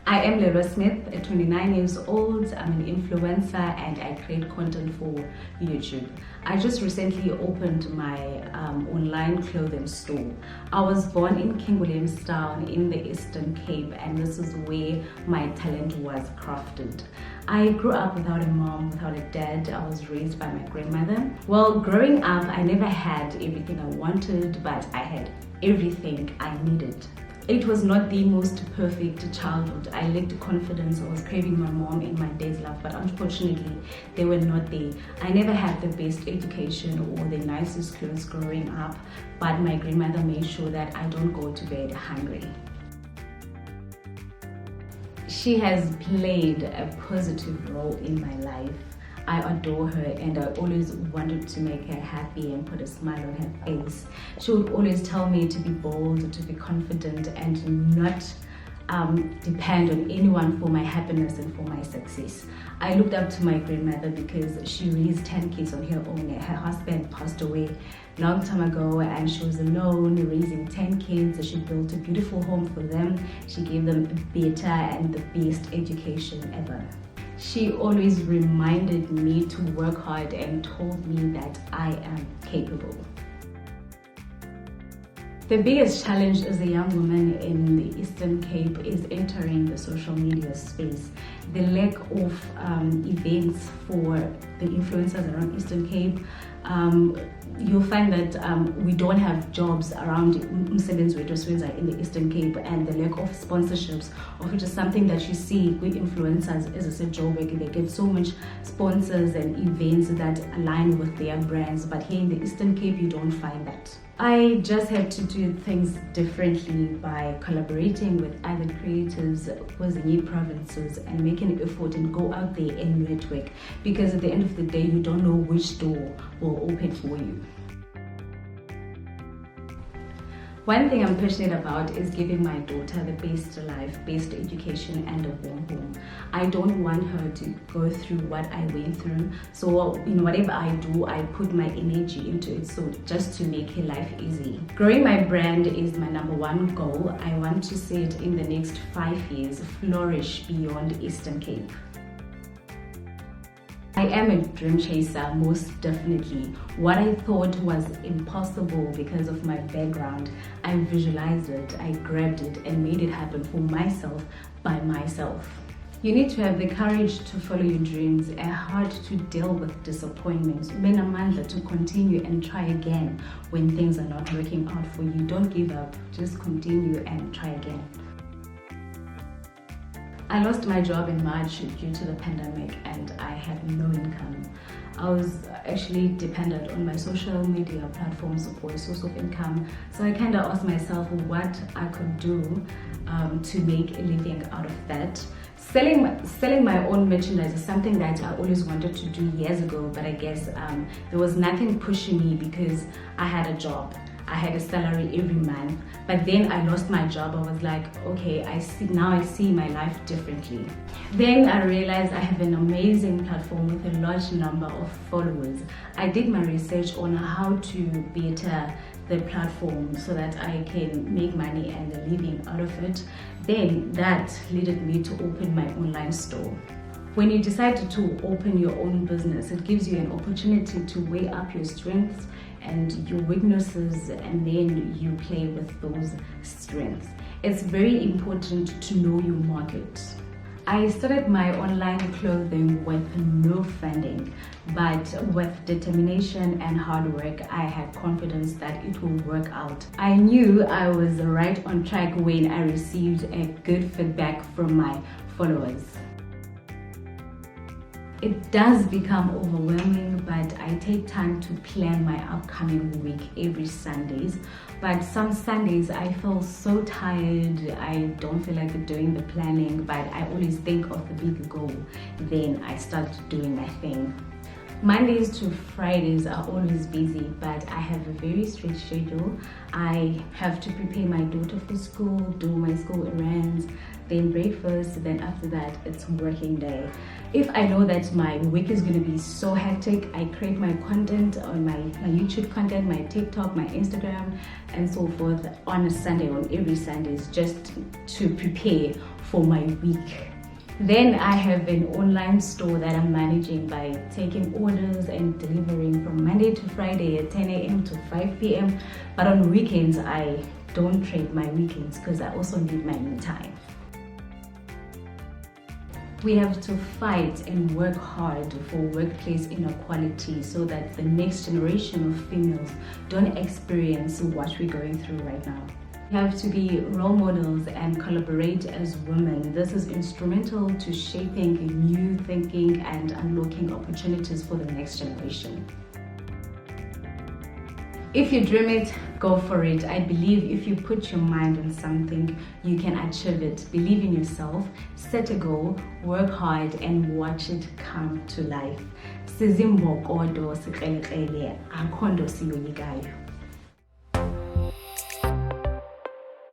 I am Lelwar Smith, 29 years old. I'm an influencer and I create content for YouTube. I just recently opened my online clothing store. I was born in King Williamstown in the Eastern Cape, and this is where my talent was crafted. I grew up without a mom, without a dad. I was raised by my grandmother. Well, growing up, I never had everything I wanted, but I had everything I needed. It was not the most perfect childhood. I lacked confidence. I was craving my mom and my dad's love, but unfortunately, they were not there. I never had the best education or the nicest clothes growing up, but my grandmother made sure that I don't go to bed hungry. She has played a positive role in my life. I adore her and I always wanted to make her happy and put a smile on her face. She would always tell me to be bold, to be confident, and to not depend on anyone for my happiness and for my success. I looked up to my grandmother because she raised 10 kids on her own. Her husband passed away long time ago and she was alone raising 10 kids. She built a beautiful home for them. She gave them a better and the best education ever. She always reminded me to work hard and told me that I am capable. The biggest challenge as a young woman in the Eastern Cape is entering the social media space. The lack of events for the influencers around Eastern Cape. You'll find that we don't have jobs around in the Eastern Cape, and the lack of sponsorships, of which is something that you see with influencers as a job. They get so much sponsors and events that align with their brands, but here in the Eastern Cape you don't find that. I just had to do things differently by collaborating with other creators within the provinces and making an effort and go out there and network, because at the end of the day you don't know which door will open for you. One thing I'm passionate about is giving my daughter the best life, best education, and a warm home. I don't want her to go through what I went through. So in whatever I do, I put my energy into it, so just to make her life easy. Growing my brand is my #1 goal. I want to see it in the next 5 years flourish beyond Eastern Cape. I am a dream chaser, most definitely. What I thought was impossible because of my background, I visualized it, I grabbed it and made it happen for myself, by myself. You need to have the courage to follow your dreams, a heart to deal with disappointments, Namhlanje to continue and try again when things are not working out for you. Don't give up, just continue and try again. I lost my job in March due to the pandemic and I had no income. I was actually dependent on my social media platforms for a source of income. So I kind of asked myself what I could do to make a living out of that. Selling my own merchandise is something that I always wanted to do years ago, but I guess there was nothing pushing me because I had a job. I had a salary every month, but then I lost my job. I was like, okay, I see my life differently. Then I realized I have an amazing platform with a large number of followers. I did my research on how to better the platform so that I can make money and a living out of it. Then that led me to open my online store. When you decide to open your own business, it gives you an opportunity to weigh up your strengths and your weaknesses, and then you play with those strengths. It's very important to know your market. I started my online clothing with no funding, but with determination and hard work, I had confidence that it will work out. I knew I was right on track when I received a good feedback from my followers. It does become overwhelming, but I take time to plan my upcoming week every Sundays. But some Sundays I feel so tired, I don't feel like doing the planning, but I always think of the big goal. Then I start doing my thing. Mondays to Fridays are always busy, but I have a very strict schedule. I have to prepare my daughter for school, do my school errands, then breakfast, then after that it's working day. If I know that my week is going to be so hectic, I create my content on my YouTube content, my TikTok, my Instagram, and so forth on a Sunday, on every Sundays, just to prepare for my week. Then I have an online store that I'm managing by taking orders and delivering from Monday to Friday at 10 a.m. to 5 p.m. But on weekends, I don't trade my weekends because I also need my me time. We have to fight and work hard for workplace inequality so that the next generation of females don't experience what we're going through right now. We have to be role models and collaborate as women. This is instrumental to shaping new thinking and unlocking opportunities for the next generation. If you dream it, go for it. I believe if you put your mind on something, you can achieve it. Believe in yourself, set a goal, work hard, and watch it come to life. Sizimbokodo sikrelekrele, akho nto siyoyikayo.